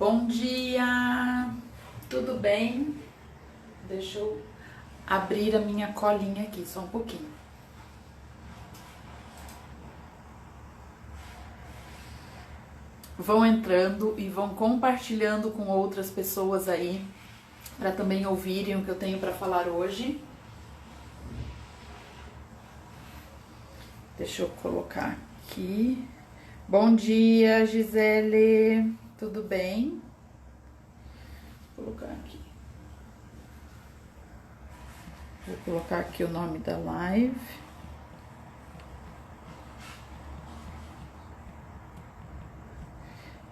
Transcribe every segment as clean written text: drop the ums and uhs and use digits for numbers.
Bom dia! Tudo bem? Deixa eu abrir a minha colinha aqui, só um pouquinho. Vão entrando e vão compartilhando com outras pessoas aí, para também ouvirem o que eu tenho para falar hoje. Deixa eu colocar aqui. Bom dia, Gisele! Tudo bem? Vou colocar aqui. Vou colocar aqui o nome da live.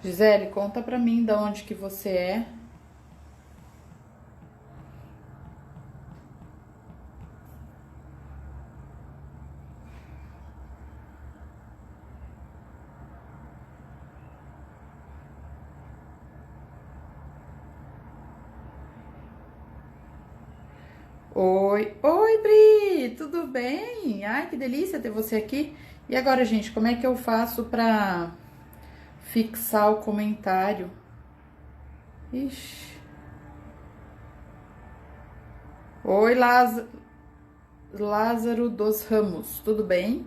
Gisele, conta pra mim de onde que você é. Oi, Bri, tudo bem? Ai, que delícia ter você aqui. E agora, gente, como é que eu faço pra fixar o comentário? Ixi. Oi, Lázaro dos Ramos, tudo bem?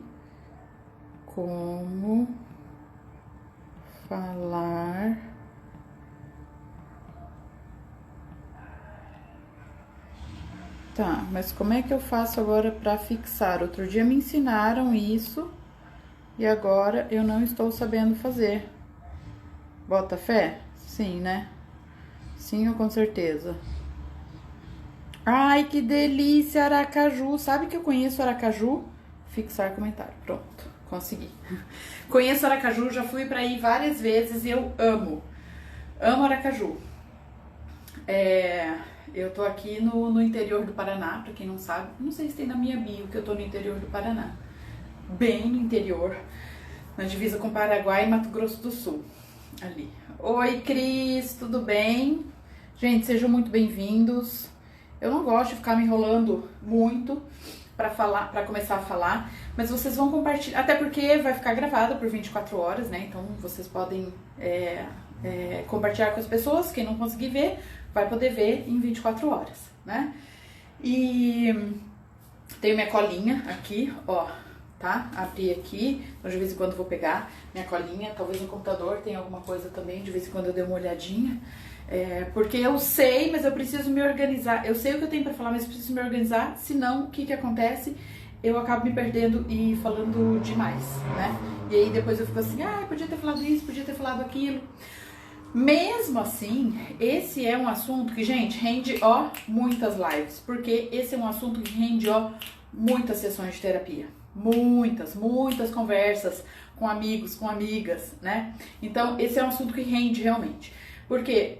Como falar... Tá, mas como é que eu faço agora pra fixar? Outro dia me ensinaram isso e agora eu não estou sabendo fazer. Bota fé? Sim, né? Sim, com certeza. Ai, que delícia, Aracaju. Sabe que eu conheço Aracaju? Fixar comentário. Pronto, consegui. Conheço Aracaju, já fui pra aí várias vezes e eu amo. Amo Aracaju. Eu tô aqui no interior do Paraná, pra quem não sabe. Não sei se tem na minha bio que eu tô no interior do Paraná. Bem no interior, na divisa com Paraguai e Mato Grosso do Sul. Ali. Oi, Cris, tudo bem? Gente, sejam muito bem-vindos. Eu não gosto de ficar me enrolando muito pra falar, para começar a falar, mas vocês vão compartilhar, até porque vai ficar gravado por 24 horas, né? Então vocês podem compartilhar com as pessoas. Quem não conseguir ver, vai poder ver em 24 horas, né? E tenho minha colinha aqui, ó, tá? Abri aqui, então de vez em quando vou pegar minha colinha, talvez no computador tenha alguma coisa também, de vez em quando eu dei uma olhadinha. Porque eu sei, mas eu preciso me organizar. Eu sei o que eu tenho pra falar, mas eu preciso me organizar, senão o que acontece? Eu acabo me perdendo e falando demais, né? E aí depois eu fico assim, podia ter falado isso, podia ter falado aquilo. Mesmo assim, esse é um assunto que, gente, rende, ó, muitas lives. Porque esse é um assunto que rende, ó, muitas sessões de terapia. Muitas conversas com amigos, com amigas, né? Então, esse é um assunto que rende realmente. Porque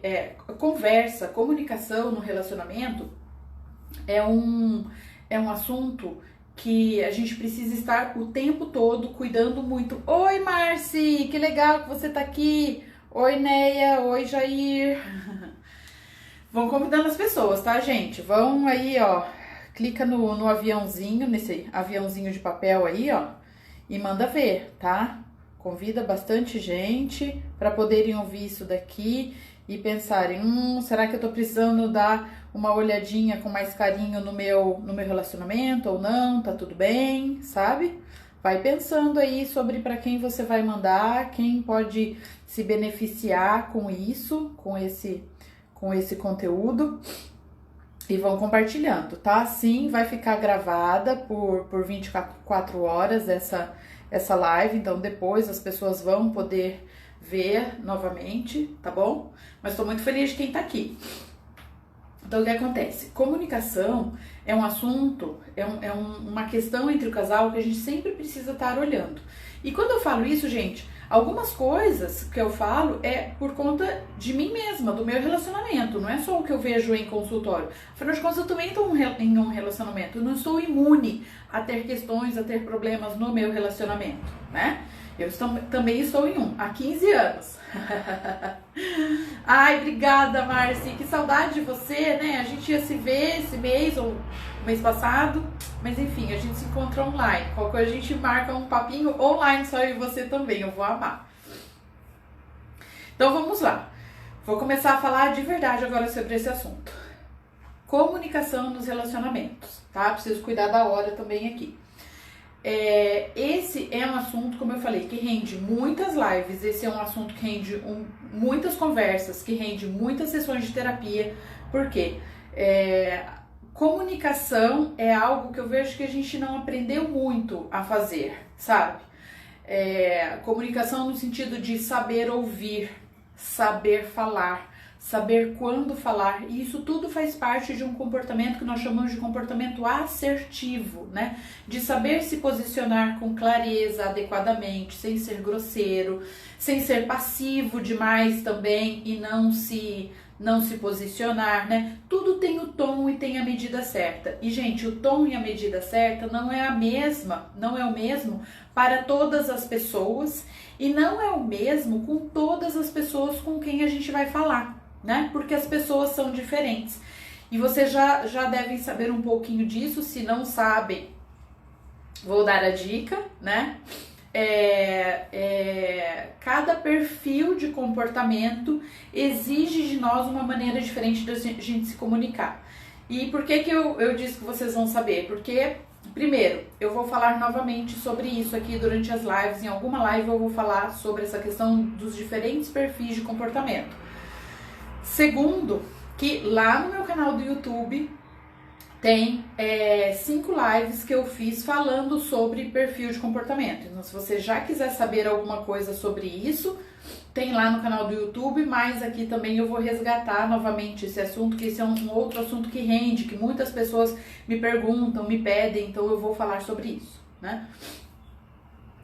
conversa, comunicação no relacionamento é um assunto que a gente precisa estar o tempo todo cuidando muito. Oi, Marci, que legal que você tá aqui. Oi, Neia, oi, Jair. Vão convidando as pessoas, tá, gente? Vão aí, ó, clica no aviãozinho, nesse aviãozinho de papel aí, ó, e manda ver, tá? Convida bastante gente para poderem ouvir isso daqui e pensarem, será que eu tô precisando dar uma olhadinha com mais carinho no meu relacionamento ou não? Tá tudo bem, sabe? Vai pensando aí sobre para quem você vai mandar, quem pode se beneficiar com isso, com esse conteúdo, e vão compartilhando, tá? Sim, vai ficar gravada por 24 horas essa live, então depois as pessoas vão poder ver novamente, tá bom? Mas tô muito feliz de quem tá aqui. Então, o que acontece? Comunicação é um assunto, uma questão entre o casal que a gente sempre precisa estar olhando. E quando eu falo isso, gente, algumas coisas que eu falo é por conta de mim mesma, do meu relacionamento. Não é só o que eu vejo em consultório. Afinal de contas, eu também estou em um relacionamento. Eu não estou imune a ter questões, a ter problemas no meu relacionamento, né? Eu também estou em há 15 anos. Ai, obrigada, Marci. Que saudade de você, né? A gente ia se ver esse mês ou mês passado, mas enfim, a gente se encontra online. Qualquer coisa a gente marca um papinho online, só eu e você também. Eu vou amar. Então vamos lá. Vou começar a falar de verdade agora sobre esse assunto. Comunicação nos relacionamentos, tá? Preciso cuidar da hora também aqui. Esse é um assunto, como eu falei, que rende muitas lives. Esse é um assunto que rende muitas conversas, que rende muitas sessões de terapia. Por quê? Comunicação é algo que eu vejo que a gente não aprendeu muito a fazer, sabe? Comunicação no sentido de saber ouvir, saber falar, saber quando falar, e isso tudo faz parte de um comportamento que nós chamamos de comportamento assertivo, né? De saber se posicionar com clareza, adequadamente, sem ser grosseiro, sem ser passivo demais também e não se posicionar, né? Tudo tem o tom e tem a medida certa. E, gente, o tom e a medida certa não é o mesmo para todas as pessoas e não é o mesmo com todas as pessoas com quem a gente vai falar, né? Porque as pessoas são diferentes. E vocês já devem saber um pouquinho disso. Se não sabem, vou dar a dica, né? Cada perfil de comportamento exige de nós uma maneira diferente de a gente se comunicar. E por que eu disse que vocês vão saber? Porque, primeiro, eu vou falar novamente sobre isso aqui durante as lives. Em alguma live eu vou falar sobre essa questão dos diferentes perfis de comportamento. Segundo, que lá no meu canal do YouTube tem 5 lives que eu fiz falando sobre perfil de comportamento. Então, se você já quiser saber alguma coisa sobre isso, tem lá no canal do YouTube, mas aqui também eu vou resgatar novamente esse assunto, que esse é um outro assunto que rende, que muitas pessoas me perguntam, me pedem, então eu vou falar sobre isso, né?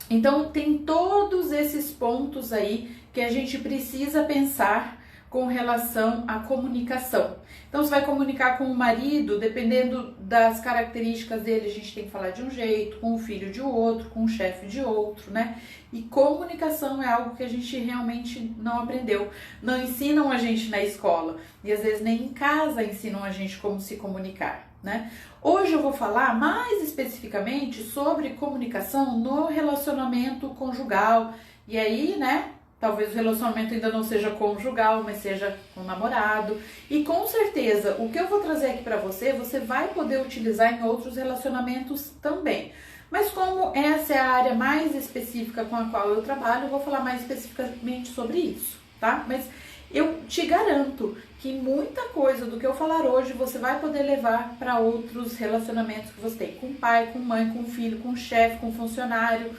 Então, tem todos esses pontos aí que a gente precisa pensar com relação à comunicação. Então, você vai comunicar com o marido, dependendo das características dele, a gente tem que falar de um jeito, com o filho de outro, com o chefe de outro, né? E comunicação é algo que a gente realmente não aprendeu. Não ensinam a gente na escola e às vezes nem em casa ensinam a gente como se comunicar, né? Hoje eu vou falar mais especificamente sobre comunicação no relacionamento conjugal. E aí, né? Talvez o relacionamento ainda não seja conjugal, mas seja com namorado. E com certeza, o que eu vou trazer aqui pra você, você vai poder utilizar em outros relacionamentos também. Mas como essa é a área mais específica com a qual eu trabalho, eu vou falar mais especificamente sobre isso, tá? Mas eu te garanto que muita coisa do que eu falar hoje você vai poder levar para outros relacionamentos que você tem. Com pai, com mãe, com filho, com chefe, com funcionário,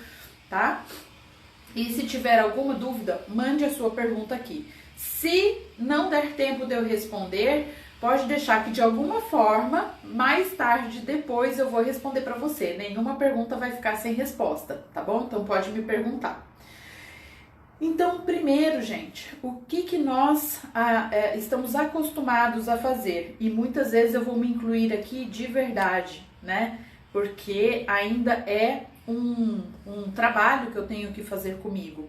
tá? E se tiver alguma dúvida, mande a sua pergunta aqui. Se não der tempo de eu responder, pode deixar que de alguma forma, mais tarde, depois eu vou responder para você. Nenhuma pergunta vai ficar sem resposta, tá bom? Então pode me perguntar. Então, primeiro, gente, o que nós estamos acostumados a fazer? E muitas vezes eu vou me incluir aqui de verdade, né? Porque ainda é um trabalho que eu tenho que fazer comigo,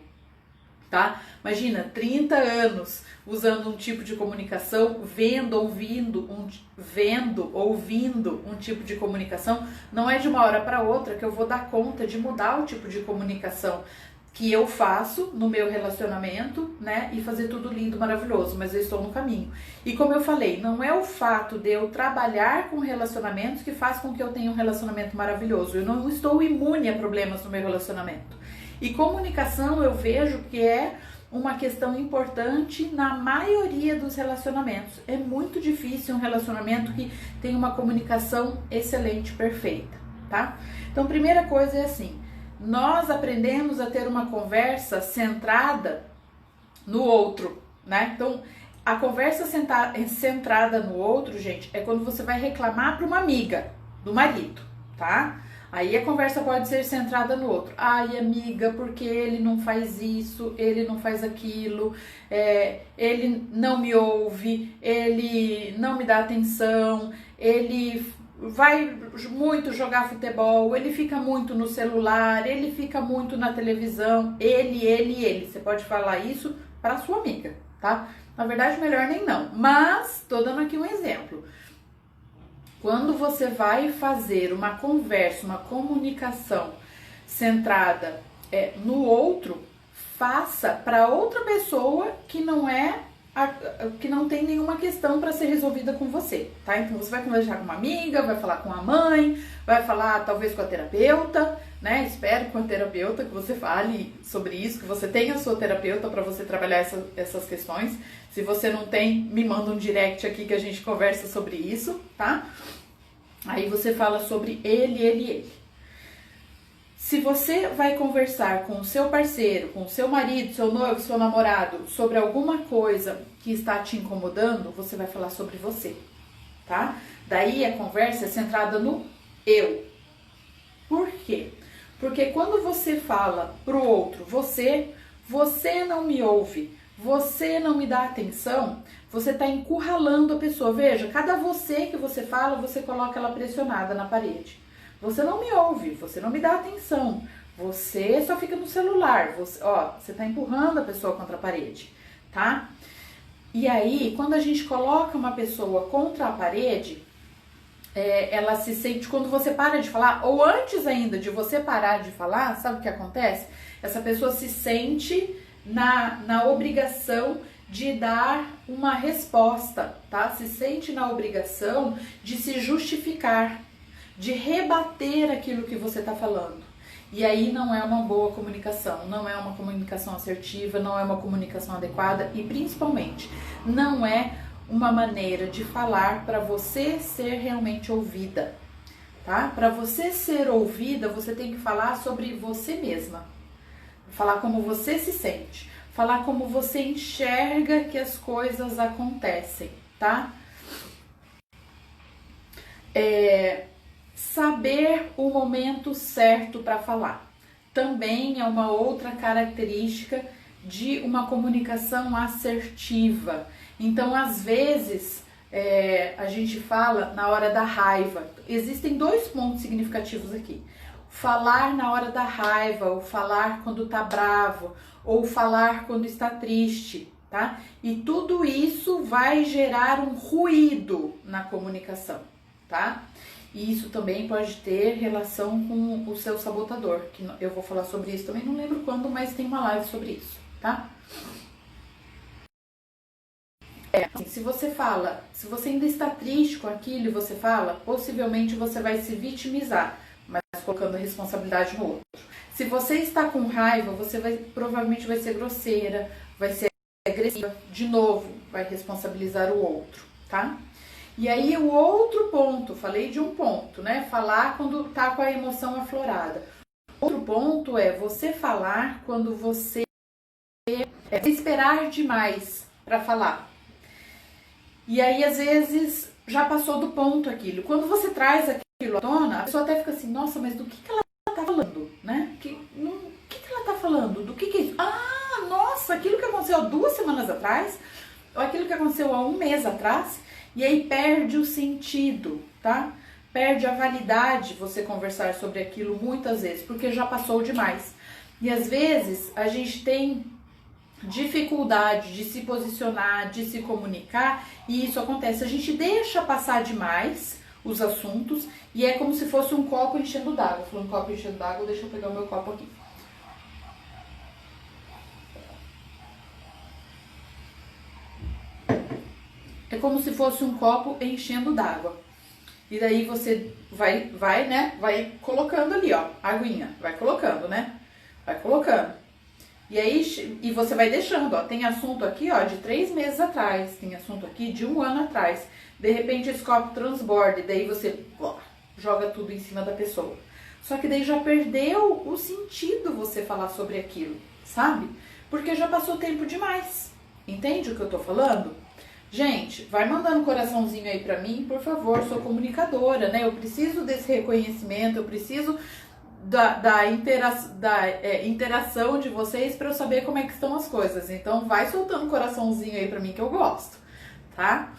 tá? Imagina, 30 anos usando um tipo de comunicação, ouvindo um tipo de comunicação, não é de uma hora para outra que eu vou dar conta de mudar o tipo de comunicação que eu faço no meu relacionamento, né, e fazer tudo lindo, maravilhoso, mas eu estou no caminho. E como eu falei, não é o fato de eu trabalhar com relacionamentos que faz com que eu tenha um relacionamento maravilhoso. Eu não estou imune a problemas no meu relacionamento. E comunicação eu vejo que é uma questão importante na maioria dos relacionamentos. É muito difícil um relacionamento que tem uma comunicação excelente, perfeita, tá? Então, primeira coisa é assim, nós aprendemos a ter uma conversa centrada no outro, né? Então, a conversa centrada no outro, gente, é quando você vai reclamar para uma amiga do marido, tá? Aí a conversa pode ser centrada no outro. Ai, amiga, porque ele não faz isso, ele não faz aquilo, ele não me ouve, ele não me dá atenção, ele vai muito jogar futebol, ele fica muito no celular, ele fica muito na televisão, ele. Você pode falar isso para sua amiga, tá? Na verdade, melhor nem não, mas tô dando aqui um exemplo. Quando você vai fazer uma conversa, uma comunicação centrada no outro, faça para outra pessoa que não é que não tem nenhuma questão para ser resolvida com você, tá? Então você vai conversar com uma amiga, vai falar com a mãe, vai falar talvez com a terapeuta, né? Espero com a terapeuta que você fale sobre isso, que você tenha a sua terapeuta para você trabalhar essas questões. Se você não tem, me manda um direct aqui que a gente conversa sobre isso, tá? Aí você fala sobre ele. Se você vai conversar com o seu parceiro, com o seu marido, seu noivo, seu namorado, sobre alguma coisa que está te incomodando, você vai falar sobre você, tá? Daí a conversa é centrada no eu. Por quê? Porque quando você fala pro outro, você não me ouve, você não me dá atenção, você está encurralando a pessoa. Veja, cada você que você fala, você coloca ela pressionada na parede. Você não me ouve, você não me dá atenção, você só fica no celular, você está empurrando a pessoa contra a parede, tá? E aí, quando a gente coloca uma pessoa contra a parede, ela se sente, quando você para de falar, ou antes ainda de você parar de falar, sabe o que acontece? Essa pessoa se sente na obrigação de dar uma resposta, tá? Se sente na obrigação de se justificar, de rebater aquilo que você está falando. E aí não é uma boa comunicação, não é uma comunicação assertiva, não é uma comunicação adequada e principalmente não é uma maneira de falar para você ser realmente ouvida, tá? Para você ser ouvida, você tem que falar sobre você mesma, falar como você se sente, falar como você enxerga que as coisas acontecem, tá? Saber o momento certo para falar também é uma outra característica de uma comunicação assertiva. Então, às vezes, a gente fala na hora da raiva. Existem dois pontos significativos aqui. Falar na hora da raiva, ou falar quando tá bravo, ou falar quando está triste, tá? E tudo isso vai gerar um ruído na comunicação, tá? E isso também pode ter relação com o seu sabotador, que eu vou falar sobre isso também, não lembro quando, mas tem uma live sobre isso, tá? Assim, se você ainda está triste com aquilo e você fala, possivelmente você vai se vitimizar, mas colocando a responsabilidade no outro. Se você está com raiva, você provavelmente vai ser grosseira, vai ser agressiva, de novo, vai responsabilizar o outro, tá? E aí o outro ponto, falei de um ponto, né? Falar quando tá com a emoção aflorada. Outro ponto é você falar quando você esperar demais para falar. E aí às vezes já passou do ponto aquilo. Quando você traz aquilo à tona, a pessoa até fica assim, nossa, mas do que ela tá falando, né? O que ela tá falando? Do que é isso? Ah, nossa, aquilo que aconteceu há 2 semanas atrás, ou aquilo que aconteceu há 1 mês atrás. E aí perde o sentido, tá? Perde a validade você conversar sobre aquilo muitas vezes, porque já passou demais. E às vezes a gente tem dificuldade de se posicionar, de se comunicar, e isso acontece. A gente deixa passar demais os assuntos e é como se fosse um copo enchendo d'água. Falando copo enchendo d'água, deixa eu pegar o meu copo aqui. É como se fosse um copo enchendo d'água. E daí você vai colocando ali, ó, aguinha. Vai colocando, né? Vai colocando. E aí, e você vai deixando, ó. Tem assunto aqui, ó, de 3 meses atrás. Tem assunto aqui de 1 ano atrás. De repente esse copo transborda. E daí você joga tudo em cima da pessoa. Só que daí já perdeu o sentido você falar sobre aquilo, sabe? Porque já passou tempo demais. Entende o que eu tô falando? Gente, vai mandando um coraçãozinho aí pra mim, por favor, sou comunicadora, né? Eu preciso desse reconhecimento, eu preciso da interação de vocês pra eu saber como é que estão as coisas. Então, vai soltando um coraçãozinho aí pra mim que eu gosto, tá?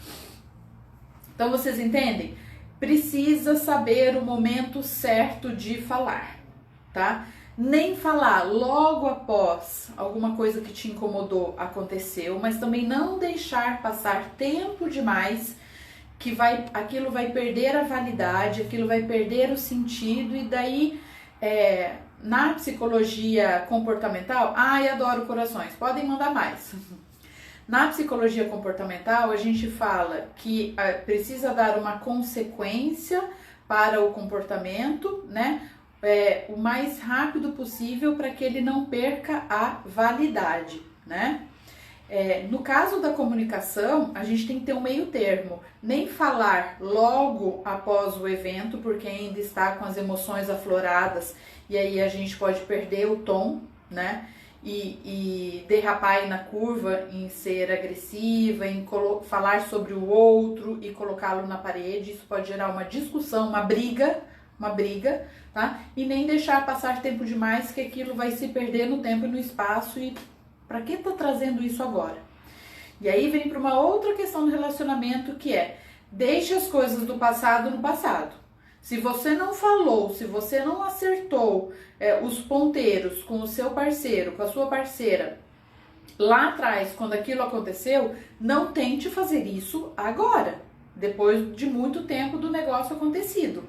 Então, vocês entendem? Precisa saber o momento certo de falar, tá? Nem falar logo após alguma coisa que te incomodou aconteceu, mas também não deixar passar tempo demais, que aquilo vai perder a validade, aquilo vai perder o sentido, e daí na psicologia comportamental, ai, adoro corações, podem mandar mais. Na psicologia comportamental, a gente fala que precisa dar uma consequência para o comportamento, né? O mais rápido possível para que ele não perca a validade, né? No caso da comunicação, a gente tem que ter um meio termo, nem falar logo após o evento, porque ainda está com as emoções afloradas e aí a gente pode perder o tom, né? E derrapar aí na curva em ser agressiva, em falar sobre o outro e colocá-lo na parede. Isso pode gerar uma discussão, uma briga, tá? E nem deixar passar tempo demais, que aquilo vai se perder no tempo e no espaço. E pra que tá trazendo isso agora? E aí vem para uma outra questão do relacionamento, que é: deixe as coisas do passado no passado. Se você não falou, se você não acertou os ponteiros com o seu parceiro, com a sua parceira, lá atrás, quando aquilo aconteceu, não tente fazer isso agora, depois de muito tempo do negócio acontecido,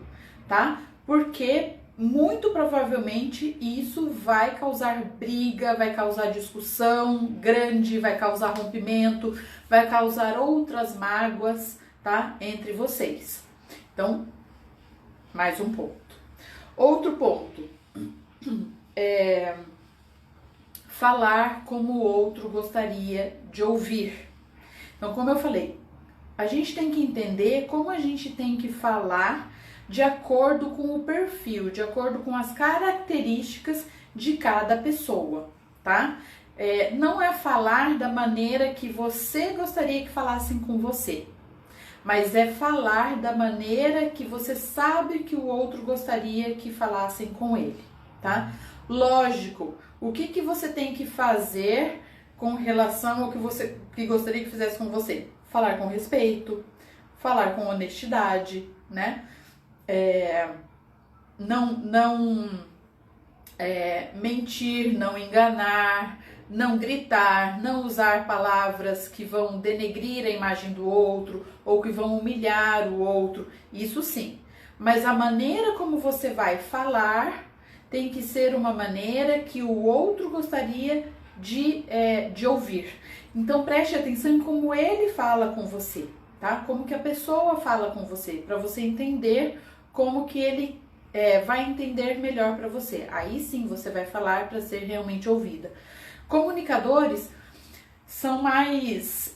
tá? Porque muito provavelmente isso vai causar briga, vai causar discussão grande, vai causar rompimento, vai causar outras mágoas, tá? Entre vocês. Então, mais um ponto. Outro ponto é falar como o outro gostaria de ouvir. Então, como eu falei, a gente tem que entender como a gente tem que falar de acordo com o perfil, de acordo com as características de cada pessoa, tá? Não é falar da maneira que você gostaria que falassem com você, mas é falar da maneira que você sabe que o outro gostaria que falassem com ele, tá? Lógico, o que você tem que fazer com relação ao que você gostaria que fizesse com você? Falar com respeito, falar com honestidade, né? Não mentir, não enganar, não gritar, não usar palavras que vão denegrir a imagem do outro ou que vão humilhar o outro, isso sim. Mas a maneira como você vai falar tem que ser uma maneira que o outro gostaria de ouvir. Então preste atenção em como ele fala com você, tá? Como que a pessoa fala com você, para você entender como que ele vai entender melhor para você. Aí sim você vai falar para ser realmente ouvida. Comunicadores são mais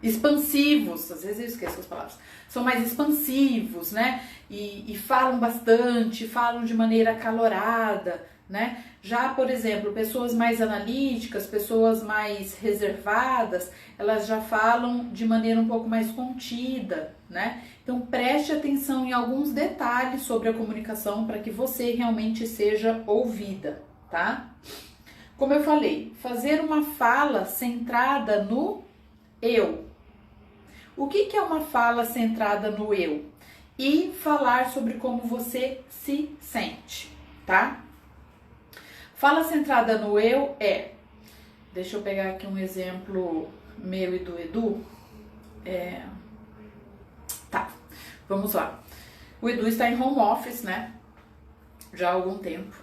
expansivos, às vezes eu esqueço as palavras, são mais expansivos, né? E falam bastante, falam de maneira acalorada, né? Já, por exemplo, pessoas mais analíticas, pessoas mais reservadas, elas já falam de maneira um pouco mais contida, né? Então preste atenção em alguns detalhes sobre a comunicação para que você realmente seja ouvida, tá? Como eu falei, fazer uma fala centrada no eu. O que é uma fala centrada no eu? E falar sobre como você se sente, tá? Fala centrada no eu deixa eu pegar aqui um exemplo meu e do Edu. Tá, vamos lá. O Edu está em home office, né? Já há algum tempo.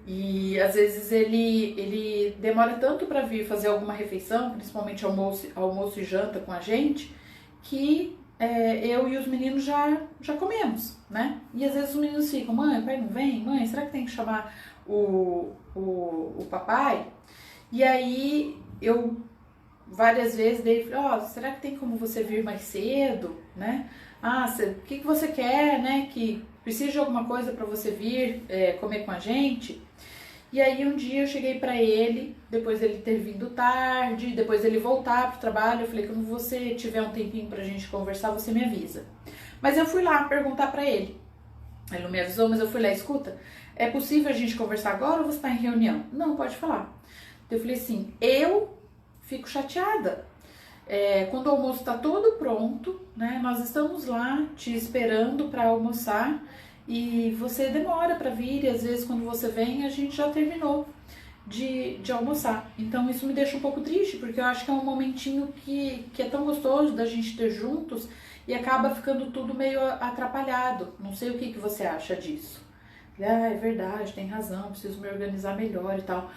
E às vezes ele demora tanto para vir fazer alguma refeição, principalmente almoço e janta com a gente, que eu e os meninos já comemos, né? E às vezes os meninos ficam: mãe, o pai não vem? Mãe, será que tem que chamar o papai? E aí eu várias vezes dei: será que tem como você vir mais cedo, né? O que você quer, né? Que precisa de alguma coisa para você vir comer com a gente? E aí um dia eu cheguei pra ele, depois dele ter vindo tarde, depois dele voltar pro trabalho, eu falei: quando você tiver um tempinho pra gente conversar, você me avisa. Mas eu fui lá perguntar pra ele. Ele não me avisou, mas eu fui lá: escuta, é possível a gente conversar agora ou você tá em reunião? Não, pode falar. Eu falei assim: eu fico chateada. Quando o almoço tá todo pronto, né, nós estamos lá te esperando pra almoçar, e você demora para vir, e às vezes quando você vem a gente já terminou de almoçar. Então isso me deixa um pouco triste, porque eu acho que é um momentinho que é tão gostoso da gente ter juntos e acaba ficando tudo meio atrapalhado. Não sei o que você acha disso, Ele, é verdade, tem razão, preciso me organizar melhor e tal.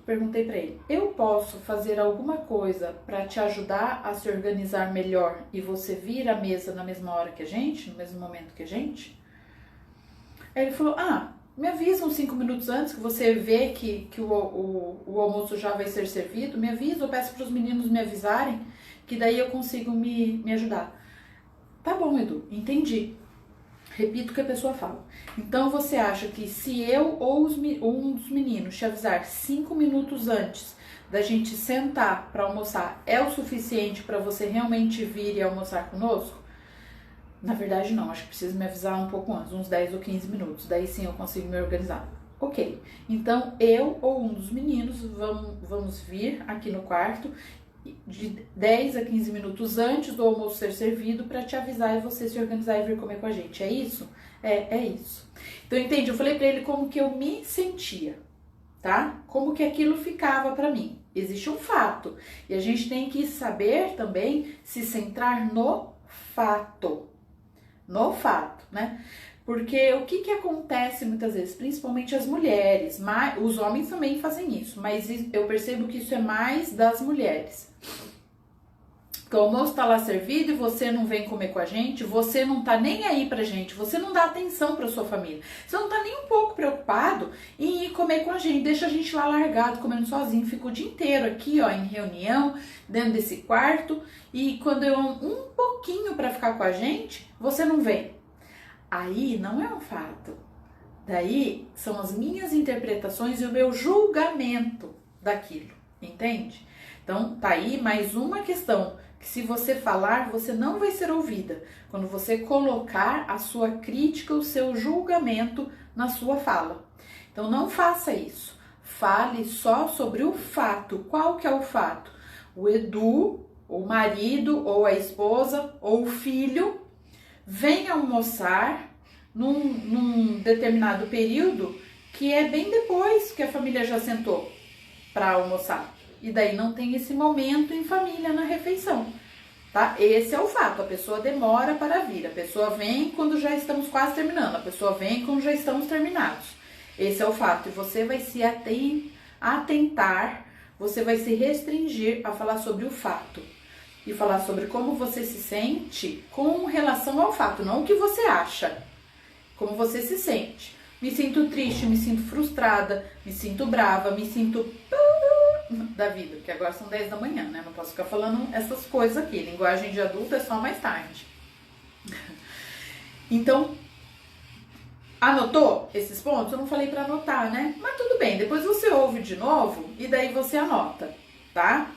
Perguntei pra ele, eu posso fazer alguma coisa pra te ajudar a se organizar melhor e você vir à mesa na mesma hora que a gente, no mesmo momento que a gente? Aí ele falou, me avisa uns 5 minutos antes que você vê que o almoço já vai ser servido, me avisa, eu peço pros meninos me avisarem, que daí eu consigo me ajudar. Tá bom, Edu, entendi. Repito o que a pessoa fala. Então você acha que se eu ou um dos meninos te avisar 5 minutos antes da gente sentar para almoçar é o suficiente para você realmente vir e almoçar conosco? Na verdade não, acho que precisa me avisar um pouco antes, uns 10 ou 15 minutos, daí sim eu consigo me organizar. Ok, então eu ou um dos meninos vamos vir aqui no quarto de 10 a 15 minutos antes do almoço ser servido para te avisar e você se organizar e vir comer com a gente. É isso? É isso. Então, entende? Eu falei para ele como que eu me sentia, tá? Como que aquilo ficava para mim. Existe um fato e a gente tem que saber também se centrar no fato. No fato, né? Porque o que acontece muitas vezes, principalmente as mulheres, mas os homens também fazem isso, mas eu percebo que isso é mais das mulheres. Porque o almoço tá lá servido e você não vem comer com a gente, você não tá nem aí pra gente, você não dá atenção pra sua família, você não tá nem um pouco preocupado em ir comer com a gente, deixa a gente lá largado, comendo sozinho, fica o dia inteiro aqui, ó, em reunião, dentro desse quarto, e quando eu um pouquinho pra ficar com a gente, você não vem. Aí não é um fato. Daí são as minhas interpretações e o meu julgamento daquilo, entende? Então tá aí mais uma questão, que se você falar, você não vai ser ouvida. Quando você colocar a sua crítica, o seu julgamento na sua fala. Então não faça isso. Fale só sobre o fato. Qual que é o fato? O Edu, o marido, ou a esposa, ou o filho vem almoçar num determinado período que é bem depois que a família já sentou para almoçar. E daí não tem esse momento em família na refeição, tá? Esse é o fato, a pessoa demora para vir, a pessoa vem quando já estamos quase terminando, a pessoa vem quando já estamos terminados. Esse é o fato e você vai se atentar, você vai se restringir a falar sobre o fato. E falar sobre como você se sente com relação ao fato, não o que você acha, como você se sente. Me sinto triste, me sinto frustrada, me sinto brava, me sinto da vida, porque agora são 10 da manhã, né? Não posso ficar falando essas coisas aqui. Linguagem de adulto é só mais tarde. Então, anotou esses pontos? Eu não falei pra anotar, né? Mas tudo bem, depois você ouve de novo e daí você anota, tá?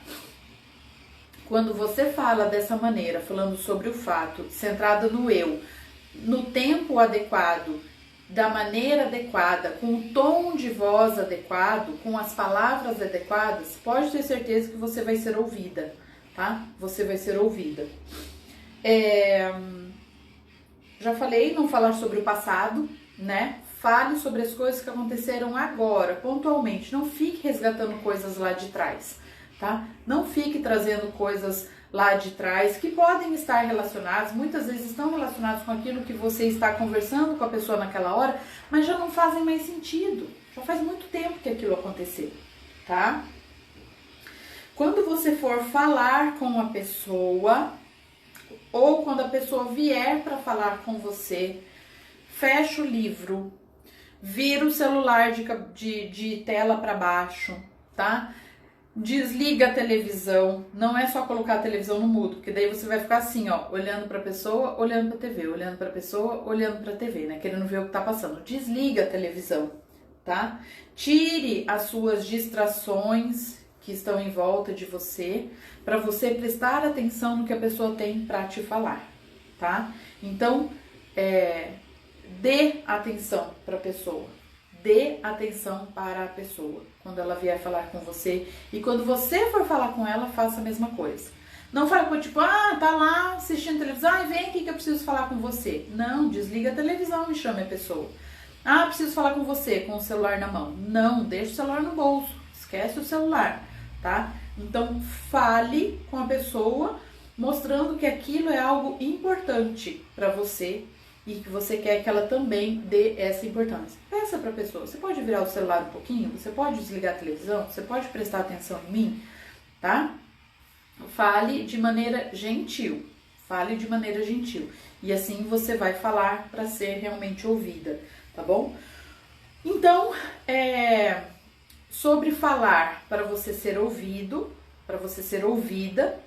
Quando você fala dessa maneira, falando sobre o fato, centrada no eu, no tempo adequado, da maneira adequada, com o tom de voz adequado, com as palavras adequadas, pode ter certeza que você vai ser ouvida, tá? Você vai ser ouvida. Já falei, não falar sobre o passado, né? Fale sobre as coisas que aconteceram agora, pontualmente. Não fique resgatando coisas lá de trás. Tá? Não fique trazendo coisas lá de trás que podem estar relacionadas, muitas vezes estão relacionadas com aquilo que você está conversando com a pessoa naquela hora, mas já não fazem mais sentido. Já faz muito tempo que aquilo aconteceu, tá? Quando você for falar com a pessoa, ou quando a pessoa vier para falar com você, fecha o livro, vira o celular de tela para baixo, tá? Desliga a televisão, não é só colocar a televisão no mudo, porque daí você vai ficar assim, ó, olhando pra pessoa, olhando pra TV, olhando pra pessoa, olhando pra TV, né, querendo ver o que tá passando. Desliga a televisão, tá? Tire as suas distrações que estão em volta de você, pra você prestar atenção no que a pessoa tem pra te falar, tá? Então, dê atenção pra pessoa. Dê atenção para a pessoa quando ela vier falar com você. E quando você for falar com ela, faça a mesma coisa. Não fale com tipo, tá lá assistindo televisão, vem aqui que eu preciso falar com você. Não, desliga a televisão e chame a pessoa. Preciso falar com você com o celular na mão. Não, deixa o celular no bolso. Esquece o celular, tá? Então, fale com a pessoa, mostrando que aquilo é algo importante para você e que você quer que ela também dê essa importância. Peça para a pessoa, você pode virar o celular um pouquinho? Você pode desligar a televisão? Você pode prestar atenção em mim? Tá? Fale de maneira gentil. Fale de maneira gentil. E assim você vai falar para ser realmente ouvida, tá bom? Então, sobre falar para você ser ouvido, para você ser ouvida,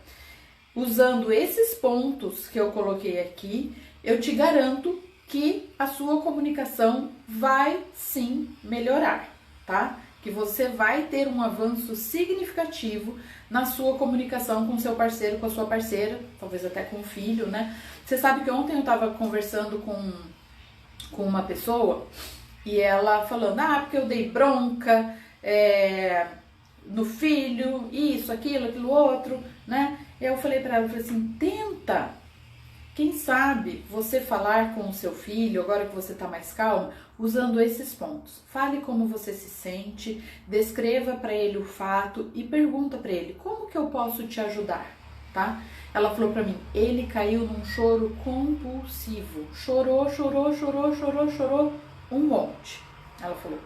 usando esses pontos que eu coloquei aqui, eu te garanto que a sua comunicação vai sim melhorar, tá? Que você vai ter um avanço significativo na sua comunicação com seu parceiro, com a sua parceira, talvez até com o filho, né? Você sabe que ontem eu estava conversando com uma pessoa e ela falando, porque eu dei bronca no filho, isso, aquilo outro, né? E eu falei para ela, eu falei assim, tenta, quem sabe, você falar com o seu filho, agora que você está mais calma, usando esses pontos. Fale como você se sente, descreva para ele o fato e pergunta para ele, como que eu posso te ajudar, tá? Ela falou para mim, ele caiu num choro compulsivo, chorou um monte, ela falou.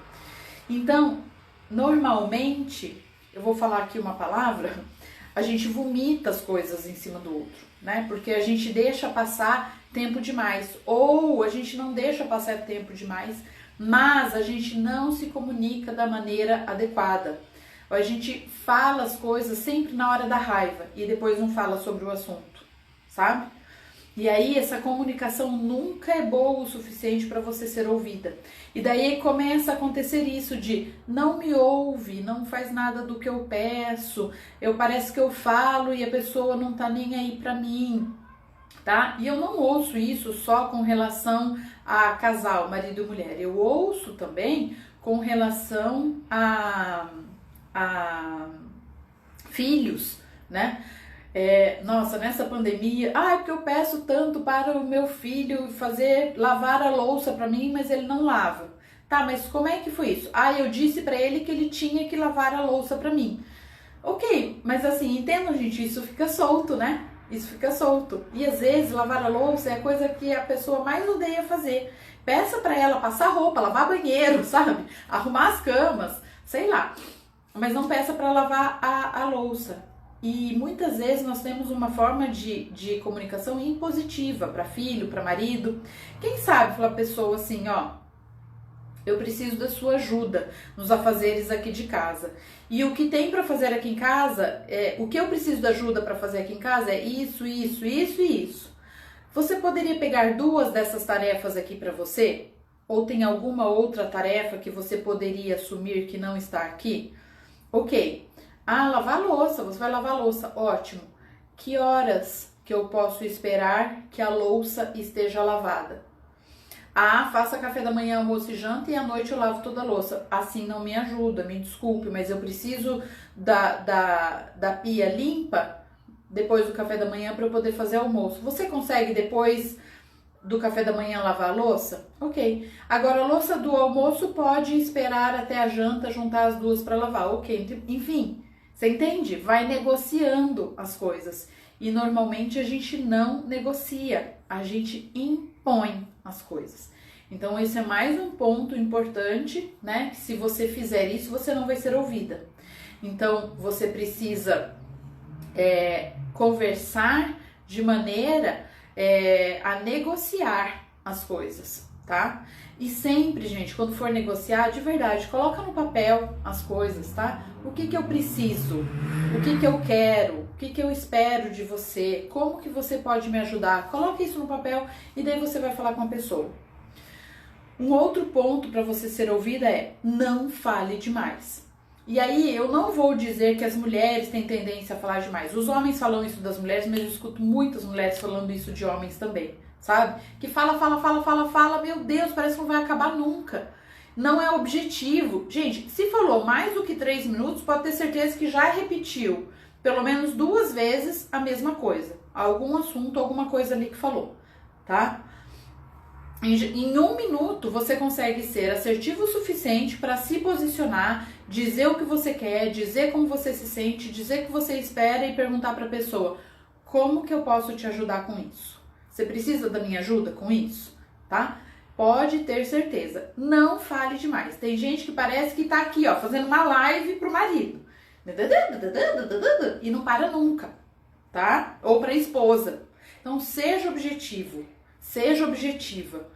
Então, normalmente, eu vou falar aqui uma palavra, a gente vomita as coisas em cima do outro, né? Porque a gente deixa passar tempo demais, ou a gente não deixa passar tempo demais, mas a gente não se comunica da maneira adequada. Ou a gente fala as coisas sempre na hora da raiva e depois não fala sobre o assunto, sabe? E aí essa comunicação nunca é boa o suficiente para você ser ouvida. E daí começa a acontecer isso de não me ouve, não faz nada do que eu peço, parece que eu falo e a pessoa não tá nem aí para mim, tá? E eu não ouço isso só com relação a casal, marido e mulher. Eu ouço também com relação a filhos, né? Nossa, nessa pandemia, porque eu peço tanto para o meu filho lavar a louça para mim, mas ele não lava. Tá, mas como é que foi isso? Eu disse para ele que ele tinha que lavar a louça para mim. Ok, mas assim, entendam, gente, isso fica solto, né? Isso fica solto. E às vezes lavar a louça é a coisa que a pessoa mais odeia fazer. Peça para ela passar roupa, lavar banheiro, sabe? Arrumar as camas, sei lá. Mas não peça para lavar a louça. E muitas vezes nós temos uma forma de comunicação impositiva para filho, para marido. Quem sabe falar a pessoa assim, eu preciso da sua ajuda nos afazeres aqui de casa. E o que tem para fazer aqui em casa, o que eu preciso da ajuda para fazer aqui em casa é isso, isso, isso e isso. Você poderia pegar 2 dessas tarefas aqui para você? Ou tem alguma outra tarefa que você poderia assumir que não está aqui? Ok. Lavar a louça, você vai lavar a louça, ótimo. Que horas que eu posso esperar que a louça esteja lavada? Faça café da manhã, almoço e janta e à noite eu lavo toda a louça. Assim não me ajuda, me desculpe, mas eu preciso da pia limpa depois do café da manhã para eu poder fazer almoço. Você consegue depois do café da manhã lavar a louça? Ok. Agora a louça do almoço pode esperar até a janta, juntar as 2 para lavar. Ok. Enfim, você entende? Vai negociando as coisas. E normalmente a gente não negocia, a gente impõe as coisas. Então esse é mais um ponto importante, né? Que se você fizer isso, você não vai ser ouvida. Então você precisa conversar de maneira a negociar as coisas, tá? E sempre, gente, quando for negociar, de verdade, coloca no papel as coisas, tá? O que eu preciso? O que eu quero? O que eu espero de você? Como que você pode me ajudar? Coloque isso no papel e daí você vai falar com a pessoa. Um outro ponto para você ser ouvida é não fale demais. E aí eu não vou dizer que as mulheres têm tendência a falar demais. Os homens falam isso das mulheres, mas eu escuto muitas mulheres falando isso de homens também, sabe? Que fala, meu Deus, parece que não vai acabar nunca. Não é objetivo. Gente, se falou mais do que 3 minutos, pode ter certeza que já repetiu pelo menos 2 vezes a mesma coisa. Algum assunto, alguma coisa ali que falou, tá? Em 1 minuto você consegue ser assertivo o suficiente para se posicionar, dizer o que você quer, dizer como você se sente, dizer o que você espera e perguntar para a pessoa: como que eu posso te ajudar com isso? Você precisa da minha ajuda com isso? tá? Pode ter certeza, não fale demais. Tem gente que parece que tá aqui, ó, fazendo uma live pro marido. E não para nunca, tá? Ou pra esposa. Então, seja objetivo, seja objetiva.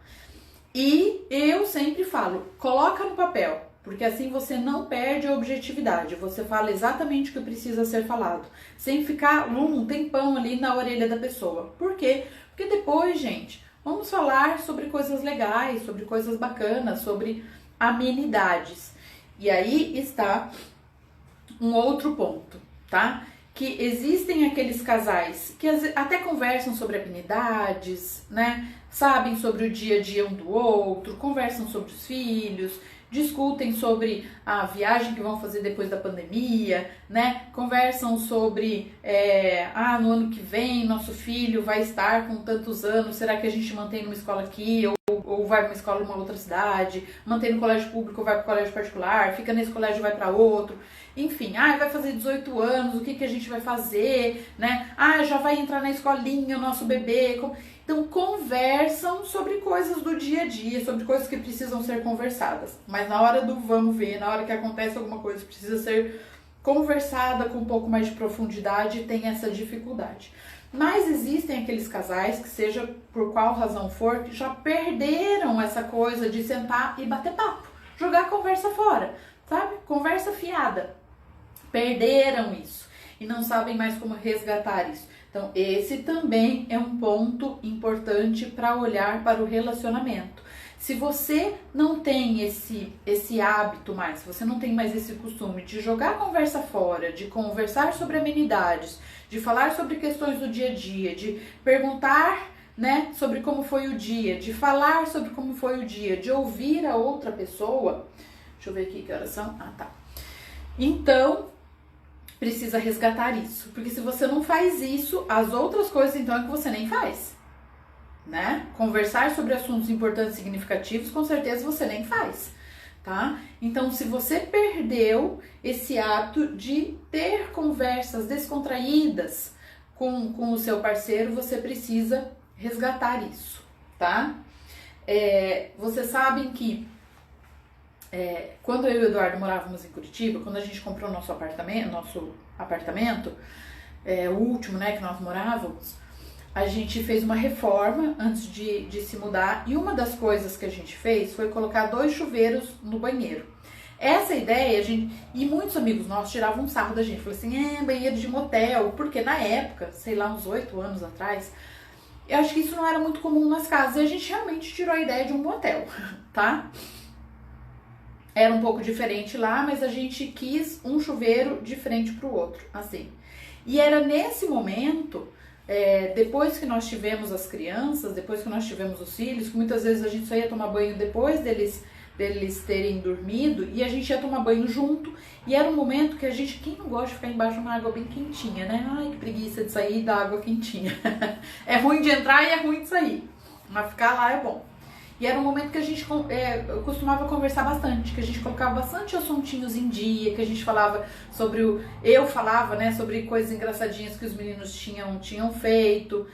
E eu sempre falo, coloca no papel, porque assim você não perde a objetividade. Você fala exatamente o que precisa ser falado, sem ficar um tempão ali na orelha da pessoa. Por quê? Porque depois, gente, vamos falar sobre coisas legais, sobre coisas bacanas, sobre amenidades. E aí está um outro ponto, tá? Que existem aqueles casais que até conversam sobre amenidades, né? Sabem sobre o dia a dia um do outro, conversam sobre os filhos, discutem sobre a viagem que vão fazer depois da pandemia, né? Conversam sobre, no ano que vem nosso filho vai estar com tantos anos, será que a gente mantém numa escola aqui ou vai para uma escola em uma outra cidade, mantém no colégio público ou vai para o colégio particular, fica nesse colégio ou vai para outro. Enfim, vai fazer 18 anos, o que a gente vai fazer, né? Já vai entrar na escolinha o nosso bebê. Então, conversam sobre coisas do dia a dia, sobre coisas que precisam ser conversadas. Mas na hora do vamos ver, na hora que acontece alguma coisa que precisa ser conversada com um pouco mais de profundidade, tem essa dificuldade. Mas existem aqueles casais que, seja por qual razão for, que já perderam essa coisa de sentar e bater papo, jogar a conversa fora, sabe? Conversa fiada. Perderam isso e não sabem mais como resgatar isso. Então, esse também é um ponto importante para olhar para o relacionamento. Se você não tem esse hábito mais, se você não tem mais esse costume de jogar a conversa fora, de conversar sobre amenidades, de falar sobre questões do dia a dia, de perguntar, né, sobre como foi o dia, de falar sobre como foi o dia, de ouvir a outra pessoa. Deixa eu ver aqui que horas são. Tá. Então, precisa resgatar isso, porque se você não faz isso, as outras coisas então é que você nem faz, né? Conversar sobre assuntos importantes e significativos, com certeza você nem faz, tá? Então, se você perdeu esse hábito de ter conversas descontraídas com o seu parceiro, você precisa resgatar isso, tá? Vocês sabem que quando eu e o Eduardo morávamos em Curitiba, quando a gente comprou nosso apartamento, o último, né, que nós morávamos, a gente fez uma reforma antes de se mudar, e uma das coisas que a gente fez foi colocar 2 chuveiros no banheiro. Essa ideia, e muitos amigos nossos tiravam um sarro da gente, falaram assim, banheiro de motel, porque na época, sei lá, uns 8 anos atrás, eu acho que isso não era muito comum nas casas, e a gente realmente tirou a ideia de um motel, tá? Era um pouco diferente lá, mas a gente quis um chuveiro de frente pro outro, assim. E era nesse momento, depois que nós tivemos as crianças, depois que nós tivemos os filhos, que muitas vezes a gente só ia tomar banho depois deles terem dormido, e a gente ia tomar banho junto, e era um momento que quem não gosta de ficar embaixo de uma água bem quentinha, né? Ai, que preguiça de sair da água quentinha. É ruim de entrar e é ruim de sair, mas ficar lá é bom. E era um momento que a gente costumava conversar bastante, que a gente colocava bastante assuntinhos em dia, que a gente falava sobre eu falava, né, sobre coisas engraçadinhas que os meninos tinham feito.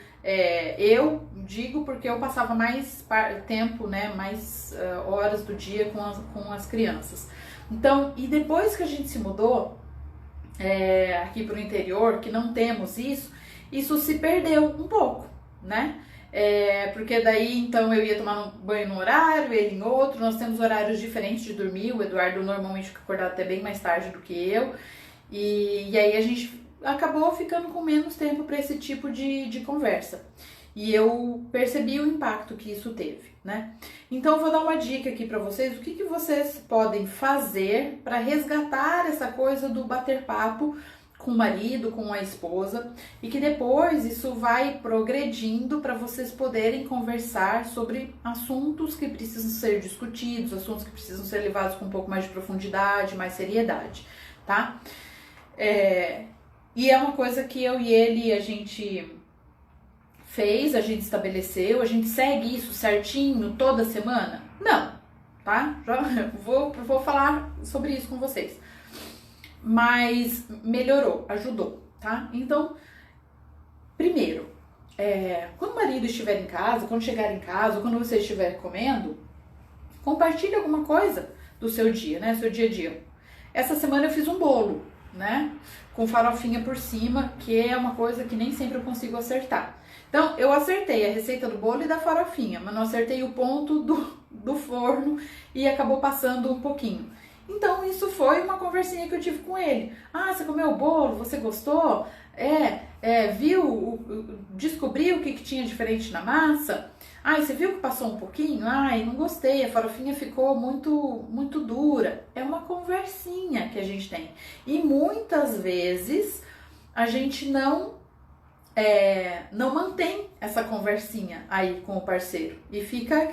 Eu digo porque eu passava mais tempo, né, mais horas do dia com as crianças. Então, e depois que a gente se mudou aqui para o interior, que não temos isso se perdeu um pouco, né? Porque daí então eu ia tomar banho num horário, ele em outro, nós temos horários diferentes de dormir, o Eduardo normalmente fica acordado até bem mais tarde do que eu, e aí a gente acabou ficando com menos tempo para esse tipo de conversa, e eu percebi o impacto que isso teve, né? Então eu vou dar uma dica aqui para vocês, o que vocês podem fazer para resgatar essa coisa do bater papo com o marido, com a esposa, e que depois isso vai progredindo para vocês poderem conversar sobre assuntos que precisam ser discutidos, assuntos que precisam ser levados com um pouco mais de profundidade, mais seriedade, tá? E é uma coisa que eu e ele, a gente fez, a gente estabeleceu, a gente segue isso certinho toda semana? Não, tá? Já vou falar sobre isso com vocês. Mas melhorou, ajudou, tá? Então, primeiro, quando o marido estiver em casa, quando chegar em casa, ou quando você estiver comendo, compartilhe alguma coisa do seu dia, né? Seu dia a dia. Essa semana eu fiz um bolo, né? Com farofinha por cima, que é uma coisa que nem sempre eu consigo acertar. Então, eu acertei a receita do bolo e da farofinha, mas não acertei o ponto do forno e acabou passando um pouquinho. Então, isso foi uma conversinha que eu tive com ele. Ah, você comeu o bolo? Você gostou? Viu? Descobriu o que tinha diferente na massa? Ai, você viu que passou um pouquinho? Ai, não gostei, a farofinha ficou muito dura. É uma conversinha que a gente tem. E muitas vezes a gente não mantém essa conversinha aí com o parceiro. E fica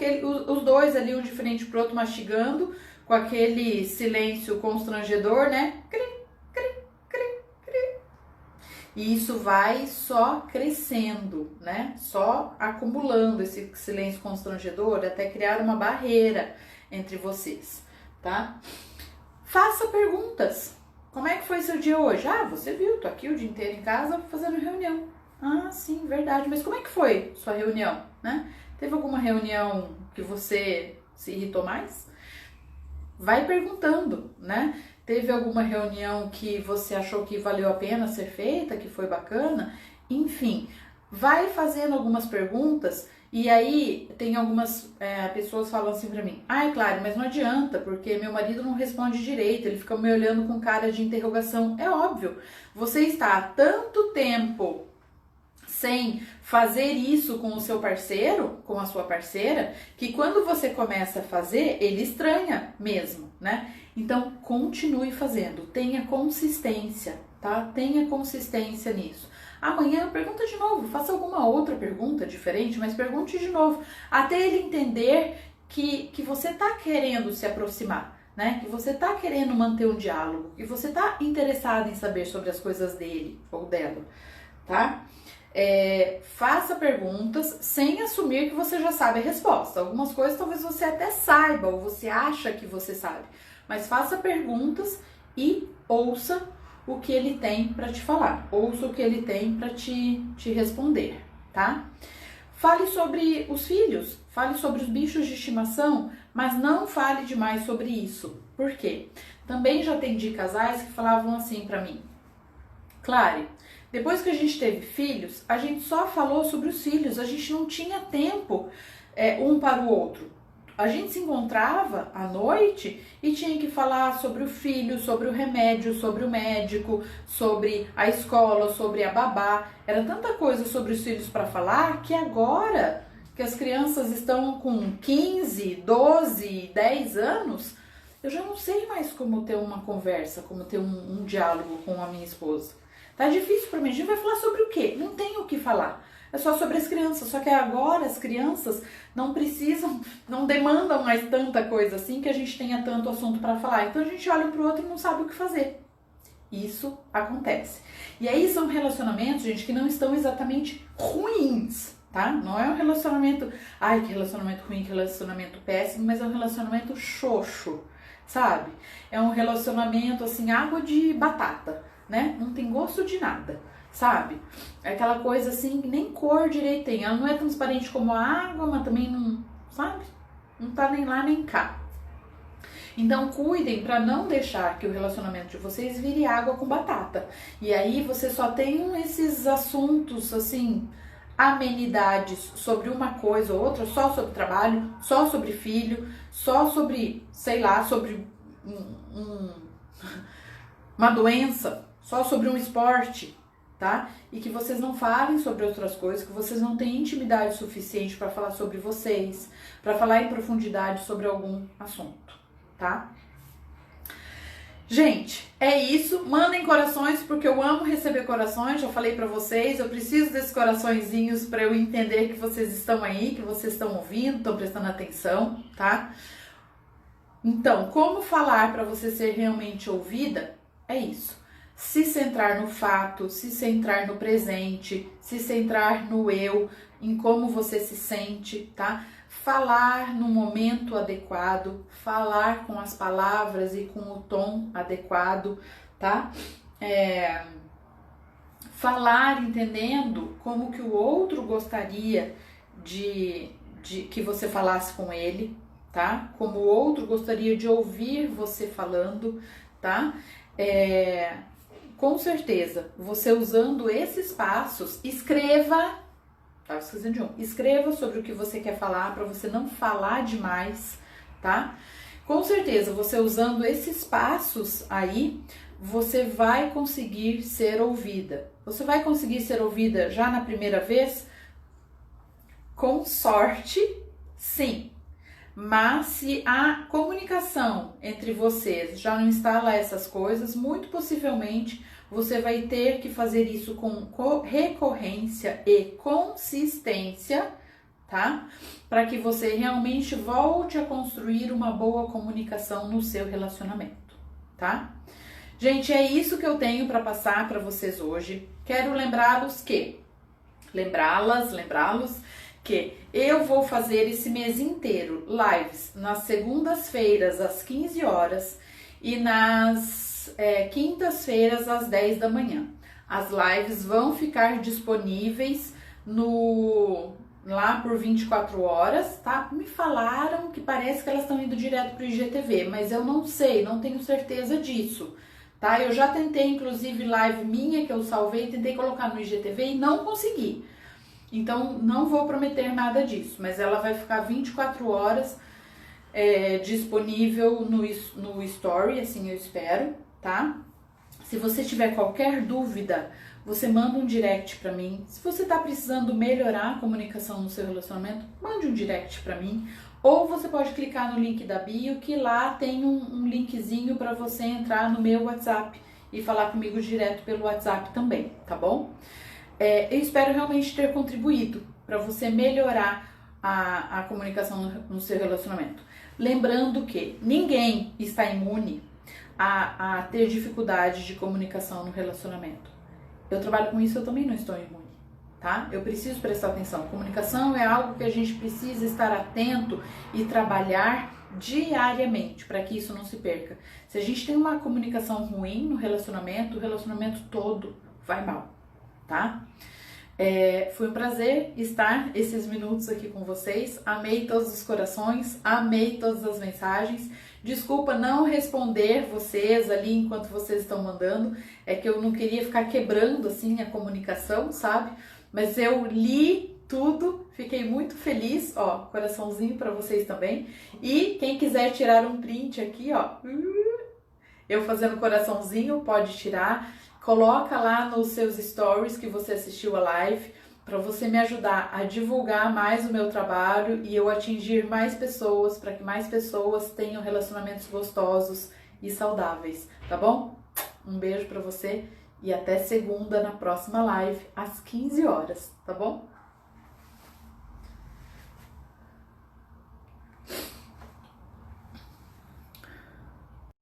os dois ali, um de frente pro outro, mastigando, com aquele silêncio constrangedor, né? E isso vai só crescendo, né? Só acumulando esse silêncio constrangedor até criar uma barreira entre vocês, tá? Faça perguntas. Como é que foi seu dia hoje? Ah, você viu, tô aqui o dia inteiro em casa fazendo reunião. Ah, sim, verdade. Mas como é que foi sua reunião, né? Teve alguma reunião que você se irritou mais? Vai perguntando, né? Teve alguma reunião que você achou que valeu a pena ser feita, que foi bacana? Enfim, vai fazendo algumas perguntas e aí tem algumas pessoas falando assim pra mim: ai, Clary, mas não adianta, porque meu marido não responde direito, ele fica me olhando com cara de interrogação. É óbvio, você está há tanto tempo sem fazer isso com o seu parceiro, com a sua parceira, que quando você começa a fazer, ele estranha mesmo, né? Então, continue fazendo, tenha consistência, tá? Tenha consistência nisso. Amanhã, pergunta de novo, faça alguma outra pergunta diferente, mas pergunte de novo, até ele entender que você tá querendo se aproximar, né? Que você tá querendo manter um diálogo, que você tá interessado em saber sobre as coisas dele ou dela, tá? Faça perguntas sem assumir que você já sabe a resposta. Algumas coisas talvez você até saiba ou você acha que você sabe, mas faça perguntas e ouça o que ele tem para te falar, ouça o que ele tem para te responder, tá? Fale sobre os filhos, fale sobre os bichos de estimação, mas não fale demais sobre isso. Por quê? Também já atendi casais que falavam assim para mim: Clary, depois que a gente teve filhos, a gente só falou sobre os filhos, a gente não tinha tempo um para o outro. A gente se encontrava à noite e tinha que falar sobre o filho, sobre o remédio, sobre o médico, sobre a escola, sobre a babá. Era tanta coisa sobre os filhos para falar que agora que as crianças estão com 15, 12, 10 anos, eu já não sei mais como ter uma conversa, como ter um diálogo com a minha esposa. Tá difícil pra mim. A gente vai falar sobre o quê? Não tem o que falar. É só sobre as crianças. Só que agora as crianças não precisam, não demandam mais tanta coisa assim que a gente tenha tanto assunto para falar. Então a gente olha um pro outro e não sabe o que fazer. Isso acontece. E aí são relacionamentos, gente, que não estão exatamente ruins, tá? Não é um relacionamento, ai, que relacionamento ruim, que relacionamento péssimo, mas é um relacionamento xoxo, sabe? É um relacionamento assim, água de batata, né? Não tem gosto de nada, sabe? É aquela coisa assim, nem cor direito tem. Ela não é transparente como a água, mas também não, sabe? Não tá nem lá nem cá. Então cuidem para não deixar que o relacionamento de vocês vire água com batata. E aí você só tem esses assuntos assim, amenidades sobre uma coisa ou outra, só sobre trabalho, só sobre filho, só sobre, sei lá, sobre uma doença, só sobre um esporte, tá? E que vocês não falem sobre outras coisas, que vocês não têm intimidade suficiente para falar sobre vocês, para falar em profundidade sobre algum assunto, tá? Gente, é isso. Mandem corações, porque eu amo receber corações. Já falei pra vocês, eu preciso desses coraçõezinhos para eu entender que vocês estão aí, que vocês estão ouvindo, estão prestando atenção, tá? Então, como falar para você ser realmente ouvida? É isso. Se centrar no fato, se centrar no presente, se centrar no eu, em como você se sente, tá? Falar no momento adequado, falar com as palavras e com o tom adequado, tá? falar entendendo como que o outro gostaria de que você falasse com ele, tá? Como o outro gostaria de ouvir você falando, tá? Com certeza, você usando esses passos, escreva, tava esquecendo de um, escreva sobre o que você quer falar para você não falar demais, tá? Com certeza, você usando esses passos aí, você vai conseguir ser ouvida. Você vai conseguir ser ouvida já na primeira vez? Com sorte, sim. Mas se a comunicação entre vocês já não está lá essas coisas, muito possivelmente você vai ter que fazer isso com recorrência e consistência, tá? Para que você realmente volte a construir uma boa comunicação no seu relacionamento, tá? Gente, é isso que eu tenho para passar para vocês hoje. Quero lembrá-los que eu vou fazer esse mês inteiro lives nas segundas-feiras às 15 horas e nas quintas-feiras às 10 da manhã. As lives vão ficar disponíveis lá por 24 horas, tá? Me falaram que parece que elas estão indo direto pro IGTV, mas eu não sei, não tenho certeza disso, tá? Eu já tentei, inclusive, live minha que eu salvei, tentei colocar no IGTV e não consegui. Então, não vou prometer nada disso, mas ela vai ficar 24 horas disponível no Story, assim eu espero, tá? Se você tiver qualquer dúvida, você manda um direct pra mim. Se você tá precisando melhorar a comunicação no seu relacionamento, mande um direct pra mim. Ou você pode clicar no link da bio, que lá tem um linkzinho para você entrar no meu WhatsApp e falar comigo direto pelo WhatsApp também, tá bom? Eu espero realmente ter contribuído para você melhorar a comunicação no seu relacionamento. Lembrando que ninguém está imune a ter dificuldade de comunicação no relacionamento. Eu trabalho com isso, eu também não estou imune, tá? Eu preciso prestar atenção. Comunicação é algo que a gente precisa estar atento e trabalhar diariamente para que isso não se perca. Se a gente tem uma comunicação ruim no relacionamento, o relacionamento todo vai mal, tá? Foi um prazer estar esses minutos aqui com vocês. Amei todos os corações, amei todas as mensagens. Desculpa não responder vocês ali enquanto vocês estão mandando. É que eu não queria ficar quebrando assim a comunicação, sabe? Mas eu li tudo, fiquei muito feliz. Ó, coraçãozinho para vocês também. E quem quiser tirar um print aqui, ó, eu fazendo coraçãozinho, pode tirar. Coloca lá nos seus stories que você assistiu a live para você me ajudar a divulgar mais o meu trabalho e eu atingir mais pessoas, para que mais pessoas tenham relacionamentos gostosos e saudáveis, tá bom? Um beijo para você e até segunda na próxima live às 15 horas, tá bom?